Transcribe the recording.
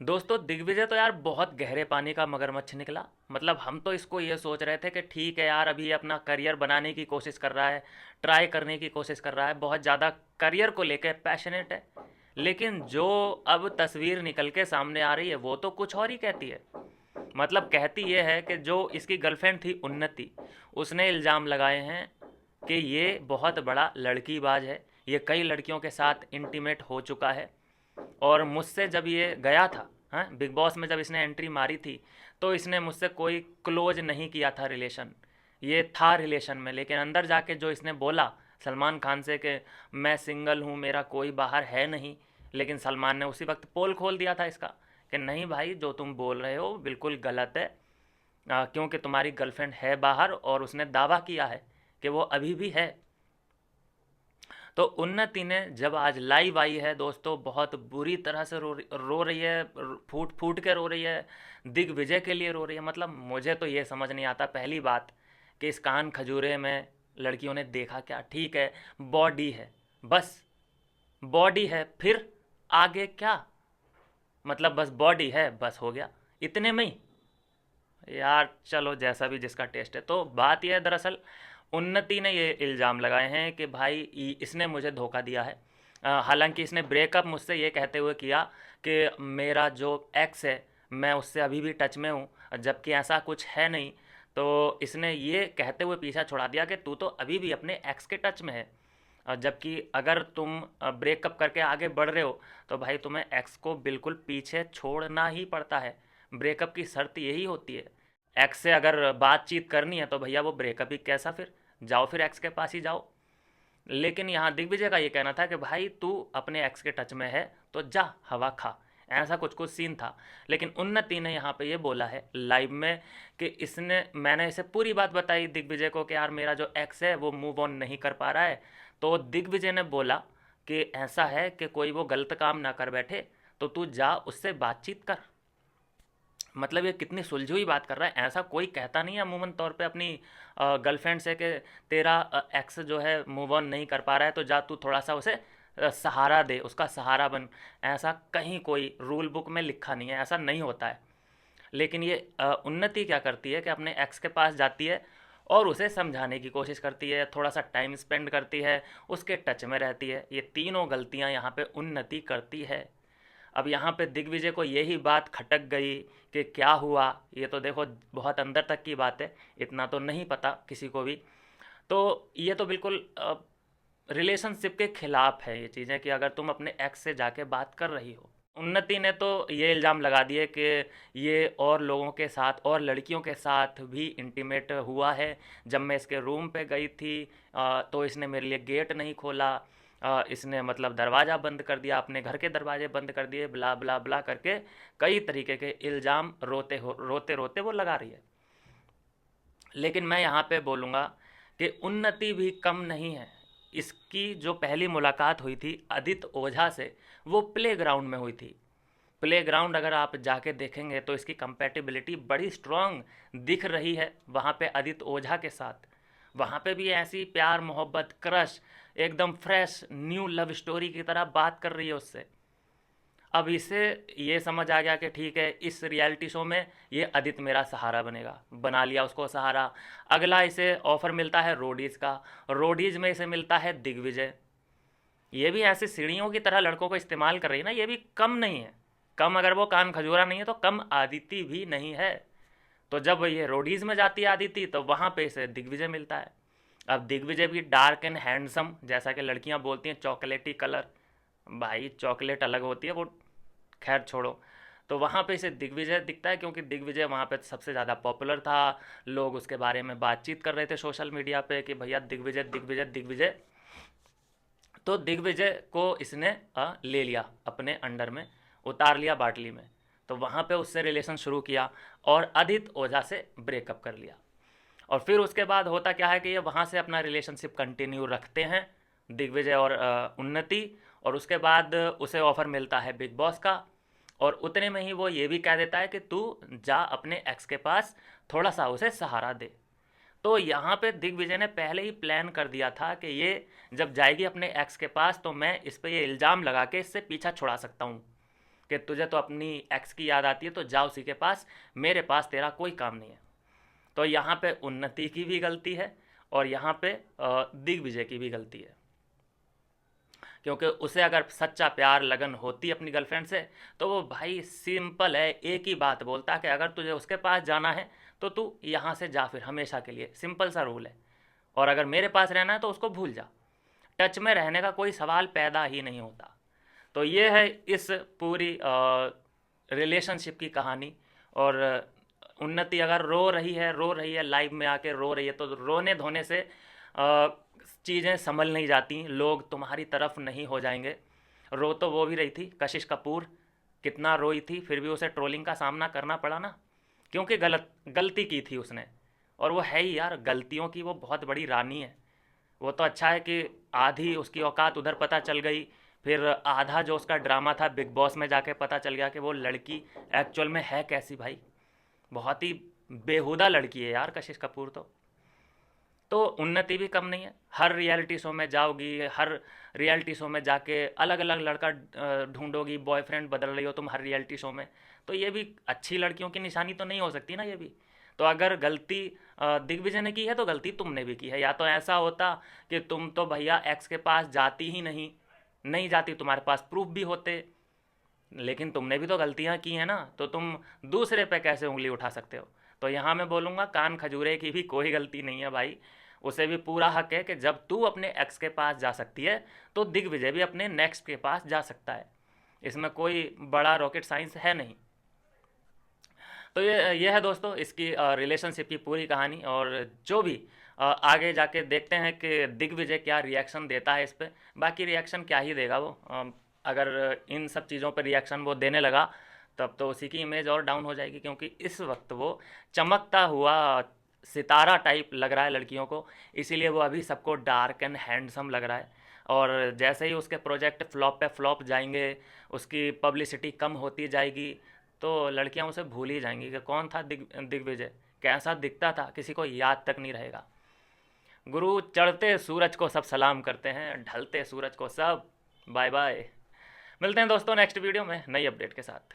दोस्तों दिग्विजय तो यार बहुत गहरे पानी का मगरमच्छ निकला। मतलब हम तो इसको ये सोच रहे थे कि ठीक है यार, अभी ये अपना करियर बनाने की कोशिश कर रहा है, ट्राई करने की कोशिश कर रहा है, बहुत ज़्यादा करियर को लेकर पैशनेट है। लेकिन जो अब तस्वीर निकल के सामने आ रही है वो तो कुछ और ही कहती है। मतलब कहती ये है कि जो इसकी गर्लफ्रेंड थी उन्नति, उसने इल्ज़ाम लगाए हैं कि ये बहुत बड़ा लड़कीबाज है, ये कई लड़कियों के साथ इंटीमेट हो चुका है। और मुझसे जब ये गया था, हाँ, बिग बॉस में जब इसने एंट्री मारी थी, तो इसने मुझसे कोई क्लोज नहीं किया था रिलेशन। ये था रिलेशन में, लेकिन अंदर जाके जो इसने बोला सलमान खान से कि मैं सिंगल हूँ, मेरा कोई बाहर है नहीं, लेकिन सलमान ने उसी वक्त पोल खोल दिया था इसका कि नहीं भाई, जो तुम बोल रहे हो बिल्कुल गलत है। क्योंकि तुम्हारी गर्लफ्रेंड है बाहर, और उसने दावा किया है कि वो अभी भी है। तो उन्नति ने जब आज लाइव आई है दोस्तों, बहुत बुरी तरह से रो रही है, फूट फूट के रो रही है, दिग्विजय के लिए रो रही है। मतलब मुझे तो ये समझ नहीं आता, पहली बात कि इस कान खजूरे में लड़कियों ने देखा क्या? ठीक है, बॉडी है, बस बॉडी है, फिर आगे क्या? मतलब बस बॉडी है, बस हो गया, इतने में ही? यार चलो, जैसा भी जिसका टेस्ट है। तो बात यह है दरअसल, उन्नति ने ये इल्ज़ाम लगाए हैं कि भाई इसने मुझे धोखा दिया है। हालांकि इसने ब्रेकअप मुझसे ये कहते हुए किया कि मेरा जो एक्स है, मैं उससे अभी भी टच में हूँ, जबकि ऐसा कुछ है नहीं। तो इसने ये कहते हुए पीछा छुड़ा दिया कि तू तो अभी भी अपने एक्स के टच में है। जबकि अगर तुम ब्रेकअप करके आगे बढ़ रहे हो, तो भाई तुम्हें एक्स को बिल्कुल पीछे छोड़ना ही पड़ता है। ब्रेकअप की शर्त यही होती है। एक्स से अगर बातचीत करनी है तो भैया वो ब्रेकअप ही कैसा, फिर जाओ, फिर एक्स के पास ही जाओ। लेकिन यहाँ दिग्विजय का ये कहना था कि भाई तू अपने एक्स के टच में है तो जा हवा खा, ऐसा कुछ कुछ सीन था। लेकिन उन्नति ने यहाँ पे ये बोला है लाइव में कि इसने मैंने इसे पूरी बात बताई दिग्विजय को कि यार मेरा जो एक्स है वो मूव ऑन नहीं कर पा रहा है। तो दिग्विजय ने बोला कि ऐसा है कि कोई वो गलत काम ना कर बैठे, तो तू जा उससे बातचीत कर। मतलब ये कितनी सुलझी हुई बात कर रहा है। ऐसा कोई कहता नहीं है अमूमन तौर पे अपनी गर्लफ्रेंड से कि तेरा एक्स जो है मूव ऑन नहीं कर पा रहा है, तो जा तू थोड़ा सा उसे सहारा दे, उसका सहारा बन। ऐसा कहीं कोई रूल बुक में लिखा नहीं है, ऐसा नहीं होता है। लेकिन ये उन्नति क्या करती है कि अपने एक्स के पास जाती है और उसे समझाने की कोशिश करती है, थोड़ा सा टाइम स्पेंड करती है, उसके टच में रहती है। ये तीनों गलतियां यहाँ पे उन्नति करती है। अब यहाँ पे दिग्विजय को यही बात खटक गई कि क्या हुआ। ये तो देखो बहुत अंदर तक की बात है, इतना तो नहीं पता किसी को भी। तो ये तो बिल्कुल रिलेशनशिप के खिलाफ है ये चीज़ें, कि अगर तुम अपने एक्स से जाके बात कर रही हो। उन्नति ने तो ये इल्ज़ाम लगा दिए कि ये और लोगों के साथ और लड़कियों के साथ भी इंटीमेट हुआ है। जब मैं इसके रूम पे गई थी तो इसने मेरे लिए गेट नहीं खोला, इसने मतलब दरवाज़ा बंद कर दिया, अपने घर के दरवाजे बंद कर दिए, ब्ला ब्ला ब्ला करके कई तरीके के इल्ज़ाम रोते रोते वो लगा रही है। लेकिन मैं यहाँ पे बोलूँगा कि उन्नति भी कम नहीं है। इसकी जो पहली मुलाकात हुई थी आदित्य ओझा से, वो प्लेग्राउंड में हुई थी। प्लेग्राउंड अगर आप जाके देखेंगे तो इसकी कंपैटिबिलिटी बड़ी स्ट्रांग दिख रही है वहाँ पे आदित्य ओझा के साथ। वहाँ पे भी ऐसी प्यार मोहब्बत क्रश, एकदम फ्रेश न्यू लव स्टोरी की तरह बात कर रही है उससे। अब इसे ये समझ आ गया कि ठीक है, इस रियलिटी शो में ये आदित्य मेरा सहारा बनेगा, बना लिया उसको सहारा। अगला इसे ऑफर मिलता है रोडीज का, रोडीज में इसे मिलता है दिग्विजय। ये भी ऐसे सीढ़ियों की तरह लड़कों को इस्तेमाल कर रही है ना, ये भी कम नहीं है। कम अगर वो कान खजूरा नहीं है तो कम आदिति भी नहीं है। तो जब ये रोडीज में जाती है आदिति, तो वहाँ पे इसे दिग्विजय मिलता है। अब दिग्विजय भी डार्क एंड हैंडसम, जैसा कि लड़कियाँ बोलती हैं चॉकलेटी कलर। भाई चॉकलेट अलग होती है वो, खैर छोड़ो। तो वहाँ पे इसे दिग्विजय दिखता है क्योंकि दिग्विजय वहाँ पे सबसे ज़्यादा पॉपुलर था। लोग उसके बारे में बातचीत कर रहे थे सोशल मीडिया पे कि भैया दिग्विजय दिग्विजय दिग्विजय। तो दिग्विजय को इसने ले लिया अपने अंडर में, उतार लिया बाटली में। तो वहाँ पे उससे रिलेशन शुरू किया और आदित्य ओझा से ब्रेकअप कर लिया। और फिर उसके बाद होता क्या है कि ये वहाँ से अपना रिलेशनशिप कंटिन्यू रखते हैं, दिग्विजय और उन्नति। और उसके बाद उसे ऑफ़र मिलता है बिग बॉस का, और उतने में ही वो ये भी कह देता है कि तू जा अपने एक्स के पास, थोड़ा सा उसे सहारा दे। तो यहाँ पे दिग्विजय ने पहले ही प्लान कर दिया था कि ये जब जाएगी अपने एक्स के पास तो मैं इस पे ये इल्ज़ाम लगा के इससे पीछा छुड़ा सकता हूँ। कि तुझे तो अपनी एक्स की याद आती है तो जा उसी के पास, मेरे पास तेरा कोई काम नहीं है। तो यहाँ पे उन्नति की भी गलती है और यहाँ पे दिग्विजय की भी गलती है, क्योंकि उसे अगर सच्चा प्यार लगन होती अपनी गर्लफ्रेंड से तो वो भाई सिंपल है, एक ही बात बोलता कि अगर तुझे उसके पास जाना है तो तू यहाँ से जा, फिर हमेशा के लिए, सिंपल सा रूल है। और अगर मेरे पास रहना है तो उसको भूल जा, टच में रहने का कोई सवाल पैदा ही नहीं होता। तो ये है इस पूरी रिलेशनशिप की कहानी। और उन्नति अगर रो रही है लाइव में आके रो रही है, तो रोने धोने से चीज़ें संभल नहीं जाती, लोग तुम्हारी तरफ नहीं हो जाएंगे। रो तो वो भी रही थी, कशिश कपूर कितना रोई थी, फिर भी उसे ट्रोलिंग का सामना करना पड़ा ना, क्योंकि गलती की थी उसने। और वो है ही यार, गलतियों की वो बहुत बड़ी रानी है। वो तो अच्छा है कि आधी उसकी औकात उधर पता चल गई, फिर आधा जो उसका ड्रामा था बिग बॉस में जाके पता चल गया कि वो लड़की एक्चुअल में है कैसी भाई। बहुत ही बेहुदा लड़की है यार कशिश कपूर तो उन्नति भी कम नहीं है। हर रियलिटी शो में जाओगी, हर रियलिटी शो में जाके अलग अलग लड़का ढूंढोगी, बॉयफ्रेंड बदल रही हो तुम हर रियलिटी शो में, तो ये भी अच्छी लड़कियों की निशानी तो नहीं हो सकती ना ये भी। तो अगर गलती दिग्विजय ने की है तो गलती तुमने भी की है। या तो ऐसा होता कि तुम तो भैया एक्स के पास जाती ही नहीं जाती, तुम्हारे पास प्रूफ भी होते, लेकिन तुमने भी तो गलतियां की हैं ना, तो तुम दूसरे पे कैसे उंगली उठा सकते हो। तो यहाँ मैं बोलूँगा कान खजूरे की भी कोई गलती नहीं है भाई, उसे भी पूरा हक है कि जब तू अपने एक्स के पास जा सकती है तो दिग्विजय भी अपने नेक्स्ट के पास जा सकता है। इसमें कोई बड़ा रॉकेट साइंस है नहीं। तो ये है दोस्तों इसकी रिलेशनशिप की पूरी कहानी। और जो भी आगे जाके देखते हैं कि दिग्विजय क्या रिएक्शन देता है इस पर। बाकी रिएक्शन क्या ही देगा वो, अगर इन सब चीज़ों पर रिएक्शन वो देने लगा तब तो उसी की इमेज और डाउन हो जाएगी, क्योंकि इस वक्त वो चमकता हुआ सितारा टाइप लग रहा है लड़कियों को, इसीलिए वो अभी सबको डार्क एंड हैंडसम लग रहा है। और जैसे ही उसके प्रोजेक्ट फ्लॉप पे फ्लॉप जाएंगे, उसकी पब्लिसिटी कम होती जाएगी, तो लड़कियां उसे भूल ही जाएंगी कि कौन था दिग्विजय, कैसा दिखता था, किसी को याद तक नहीं रहेगा। गुरु चढ़ते सूरज को सब सलाम करते हैं, ढलते सूरज को सब बाय बाय। मिलते हैं दोस्तों नेक्स्ट वीडियो में नई अपडेट के साथ।